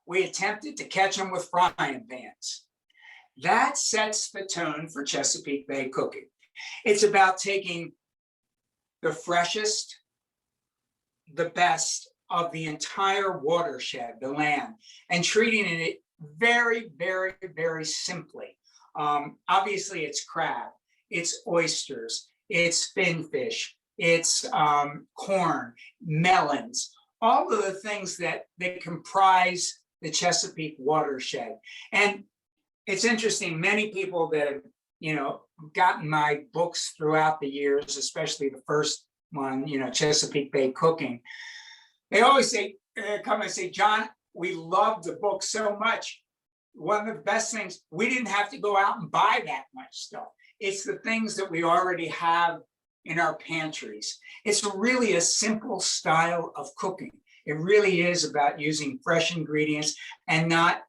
we attempted to catch them with frying pans. That sets the tone for Chesapeake Bay cooking. It's about taking the freshest, the best of the entire watershed, the land, and treating it very, very, very simply. Obviously, it's crab, it's oysters, it's finfish, it's corn, melons, all of the things that comprise the Chesapeake watershed. And it's interesting, many people that have, gotten my books throughout the years, especially the first one, Chesapeake Bay Cooking, they always say, come and say, John, we love the book so much. One of the best things, we didn't have to go out and buy that much stuff. It's the things that we already have in our pantries. It's really a simple style of cooking. It really is about using fresh ingredients and not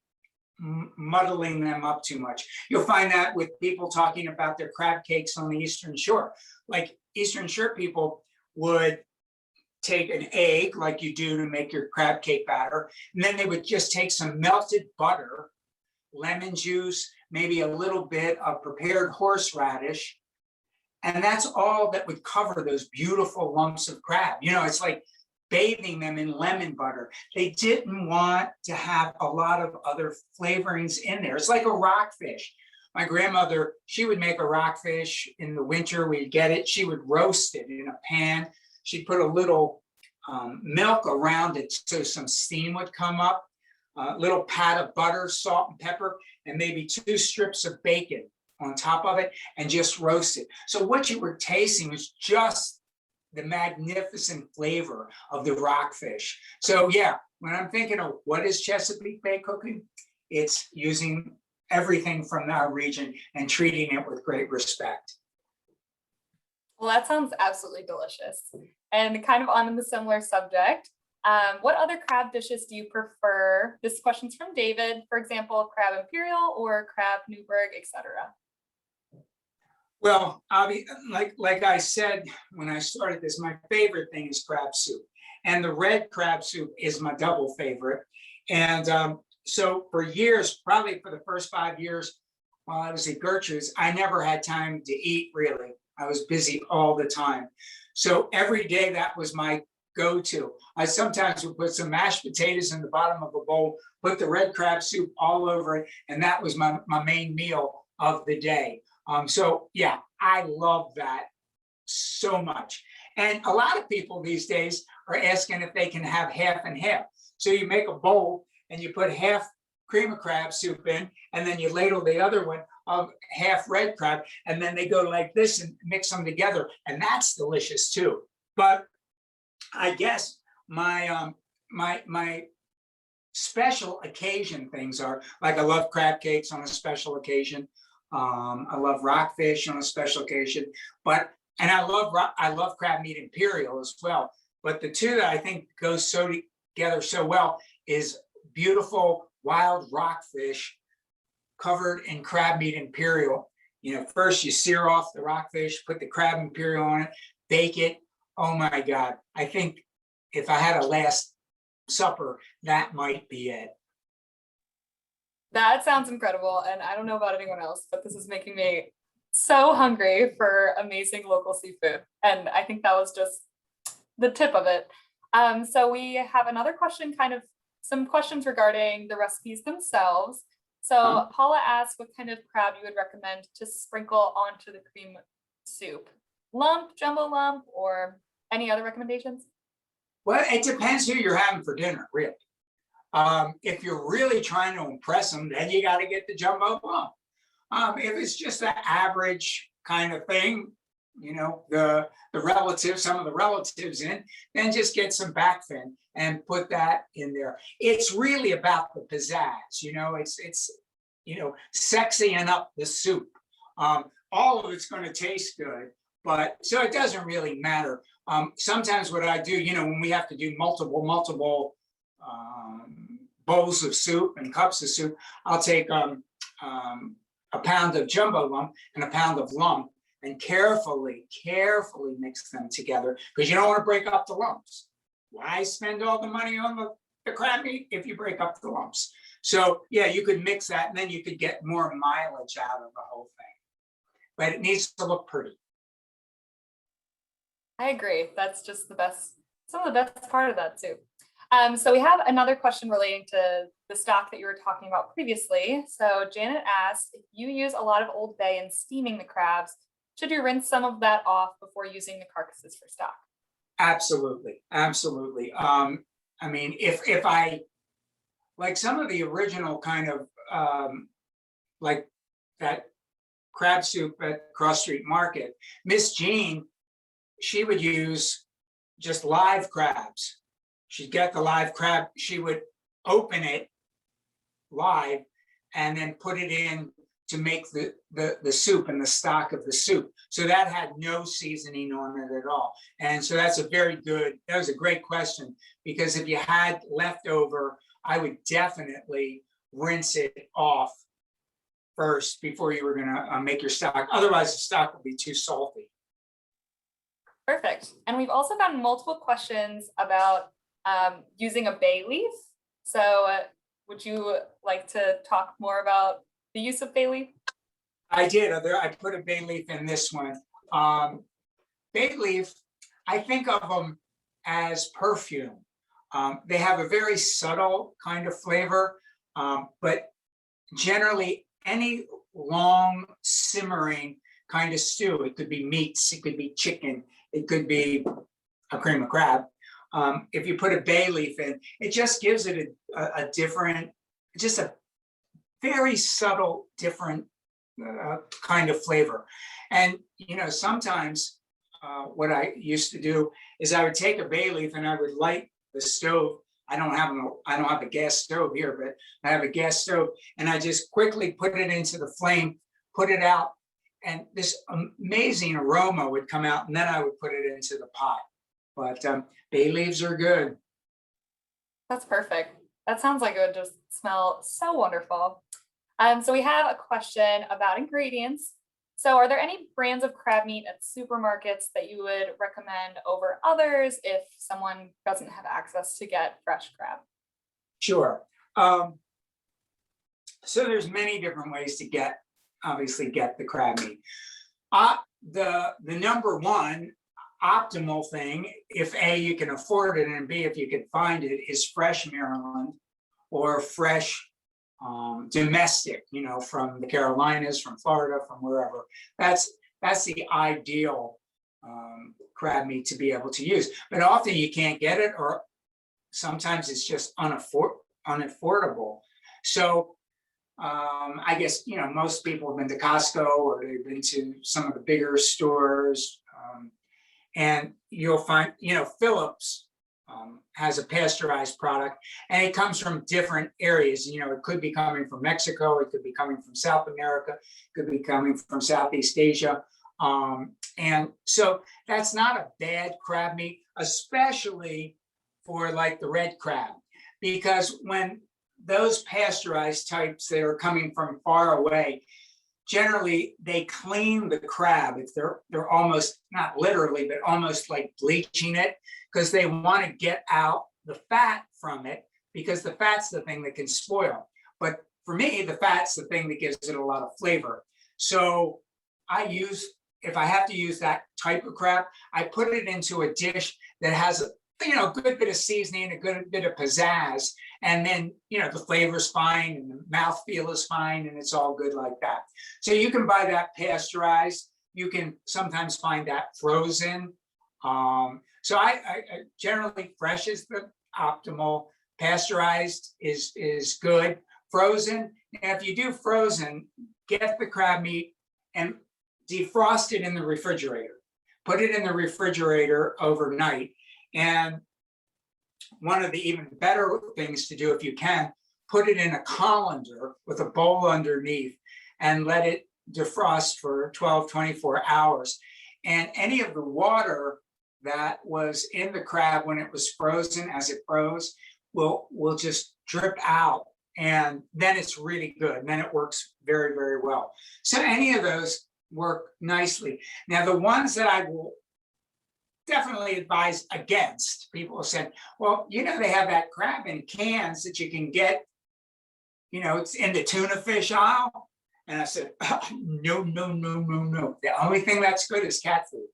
muddling them up too much. You'll find that with people talking about their crab cakes on the Eastern Shore. Like Eastern Shore people would take an egg like you do to make your crab cake batter, and then they would just take some melted butter, lemon juice, maybe a little bit of prepared horseradish, and that's all that would cover those beautiful lumps of crab. It's like bathing them in lemon butter. They didn't want to have a lot of other flavorings in there. It's like a rockfish. My grandmother, she would make a rockfish in the winter. We'd get it. She would roast it in a pan. She'd put a little milk around it so some steam would come up, a little pat of butter, salt and pepper, and maybe 2 strips of bacon on top of it, and just roast it. So what you were tasting was just the magnificent flavor of the rockfish. So yeah, when I'm thinking of what is Chesapeake Bay cooking, it's using everything from our region and treating it with great respect. Well, that sounds absolutely delicious. And kind of on the similar subject, what other crab dishes do you prefer? This question's from David. For example, crab imperial or crab Newburgh, etc. Well, like I said when I started this, my favorite thing is crab soup, and the red crab soup is my double favorite. And so for years, probably for the first 5 years while I was at Gertrude's, I never had time to eat really. I was busy all the time. So every day that was my go-to. I sometimes would put some mashed potatoes in the bottom of a bowl, put the red crab soup all over it, and that was my main meal of the day. So yeah, I love that so much. And a lot of people these days are asking if they can have half and half. So you make a bowl and you put half cream of crab soup in, and then you ladle the other one of half red crab, and then they go like this and mix them together, and that's delicious too. But I guess my special occasion things are like I love crab cakes on a special occasion. I love rockfish on a special occasion, and I love crab meat imperial as well. But the two that I think go so together so well is beautiful wild rockfish covered in crab meat imperial. First you sear off the rockfish, put the crab imperial on it, bake it. Oh my God! I think if I had a last supper, that might be it. That sounds incredible. And I don't know about anyone else, but this is making me so hungry for amazing local seafood. And I think that was just the tip of it. So we have another question, kind of some questions regarding the recipes themselves. So Paula asked what kind of crab you would recommend to sprinkle onto the cream soup. Lump, jumbo lump, or any other recommendations? Well, it depends who you're having for dinner, really. If you're really trying to impress them, then you got to get the jumbo lump. If it's just an average kind of thing, the relatives, some of the relatives in, then just get some back fin and put that in there. It's really about the pizzazz, it's sexying up the soup. all of it's going to taste good, but so it doesn't really matter. Sometimes what I do, when we have to do multiple bowls of soup and cups of soup, I'll take a pound of jumbo lump and a pound of lump and carefully mix them together, because you don't want to break up the lumps. Why spend all the money on the crab meat if you break up the lumps? So yeah, you could mix that and then you could get more mileage out of the whole thing. But it needs to look pretty. I agree. That's just the best, some of the best part of that too. So we have another question relating to the stock that you were talking about previously. So Janet asked, if you use a lot of Old Bay in steaming the crabs, should you rinse some of that off before using the carcasses for stock? Absolutely. I mean, if I, like some of the original kind of, like that crab soup at Cross Street Market, Miss Jean, she would use just live crabs. She'd get the live crab, she would open it live and then put it in to make the soup and the stock of the soup. So that had no seasoning on it at all. And so that was a great question, because if you had leftover, I would definitely rinse it off first before you were gonna make your stock. Otherwise the stock would be too salty. Perfect. And we've also gotten multiple questions about using a bay leaf. So would you like to talk more about the use of bay leaf? I did. I put a bay leaf in this one. Bay leaf, I think of them as perfume. They have a very subtle kind of flavor, but generally any long simmering kind of stew, it could be meats, it could be chicken, it could be a cream of crab. If you put a bay leaf in, it just gives it a different, just a very subtle, different kind of flavor. And sometimes what I used to do is I would take a bay leaf and I would light the stove. I don't have a gas stove here, but I have a gas stove, and I just quickly put it into the flame, put it out, and this amazing aroma would come out, and then I would put it into the pot. But bay leaves are good. That's perfect. That sounds like it would just smell so wonderful. So we have a question about ingredients. So are there any brands of crab meat at supermarkets that you would recommend over others if someone doesn't have access to get fresh crab? Sure. So there's many different ways to obviously get the crab meat. The number one optimal thing, if A, you can afford it, and B, if you can find it, is fresh Maryland or fresh domestic, from the Carolinas, from Florida, from wherever. That's the ideal crab meat to be able to use. But often you can't get it, or sometimes it's just unaffordable. So I guess most people have been to Costco, or they've been to some of the bigger stores, and you'll find Phillips has a pasteurized product, and it comes from different areas. It could be coming from Mexico, it could be coming from South America, it could be coming from Southeast Asia. And so that's not a bad crab meat, especially for like the red crab, because when those pasteurized types that are coming from far away, generally they clean the crab. If they're almost, not literally, but almost like bleaching it, because they want to get out the fat from it, because the fat's the thing that can spoil. But for me, the fat's the thing that gives it a lot of flavor. So if I have to use that type of crab, I put it into a dish that has a good bit of seasoning, a good bit of pizzazz, and then the flavor's fine and the mouthfeel is fine, and it's all good like that. So you can buy that pasteurized. You can sometimes find that frozen. So I generally, fresh is the optimal. Pasteurized is good. Frozen, now if you do frozen, get the crab meat and defrost it in the refrigerator. Put it in the refrigerator overnight. And one of the even better things to do, if you can, put it in a colander with a bowl underneath and let it defrost for 12, 24 hours. And any of the water that was in the crab when it was frozen, as it froze, will just drip out. And then it's really good. And then it works very, very well. So any of those work nicely. Now, the ones that I will definitely advise against, people have said, well, you know, they have that crab in cans that you can get, you know, it's in the tuna fish aisle. And I said, no, no, no, no, no. The only thing that's good is cat food.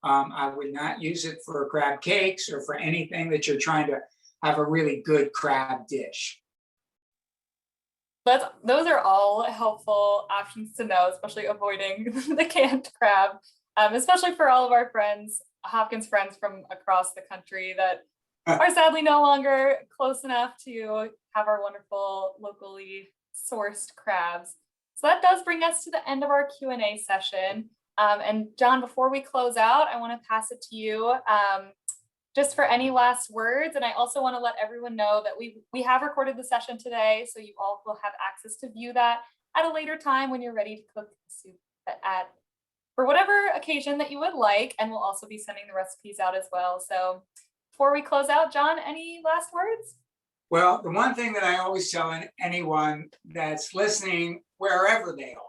I would not use it for crab cakes or for anything that you're trying to have a really good crab dish. Those are all helpful options to know, especially avoiding the canned crab, especially for all of our friends, Hopkins friends from across the country that are sadly no longer close enough to have our wonderful locally sourced crabs. So that does bring us to the end of our Q&A session. And John, before we close out, I want to pass it to you just for any last words. And I also want to let everyone know that we have recorded the session today, so you all will have access to view that at a later time when you're ready to cook the soup for whatever occasion that you would like. And we'll also be sending the recipes out as well. So before we close out, John, any last words? Well, the one thing that I always tell anyone that's listening, wherever they are,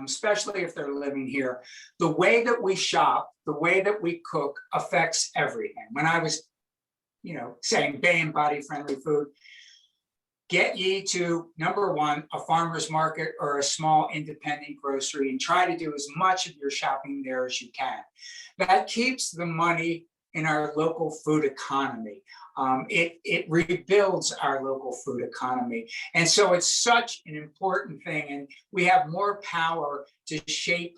especially if they're living here, the way that we shop, the way that we cook affects everything. When I was, saying bay and body friendly food, get ye to, number one, a farmer's market or a small independent grocery and try to do as much of your shopping there as you can. That keeps the money in our local food economy. It rebuilds our local food economy. And so it's such an important thing. And we have more power to shape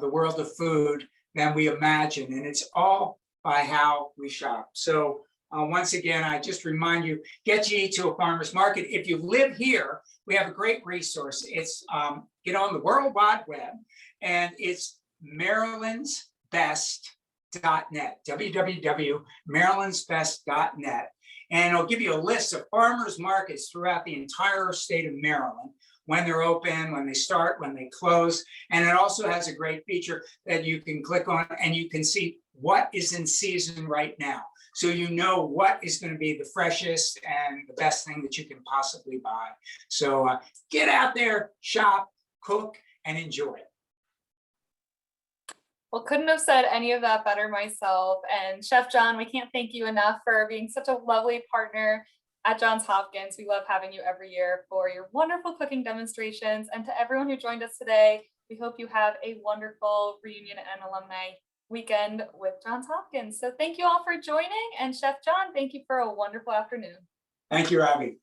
the world of food than we imagine. And it's all by how we shop. So once again, I just remind you, get ye to a farmer's market. If you live here, we have a great resource. It's get on the World Wide Web, and it's marylandsbest.net, www.marylandsbest.net. And it'll give you a list of farmers markets throughout the entire state of Maryland, when they're open, when they start, when they close. And it also has a great feature that you can click on and you can see what is in season right now. So you know what is going to be the freshest and the best thing that you can possibly buy. So get out there, shop, cook, and enjoy it. Well, couldn't have said any of that better myself. And Chef John, we can't thank you enough for being such a lovely partner at Johns Hopkins. We love having you every year for your wonderful cooking demonstrations. And to everyone who joined us today, we hope you have a wonderful reunion and alumni weekend with Johns Hopkins. So thank you all for joining. And Chef John, thank you for a wonderful afternoon. Thank you, Abby.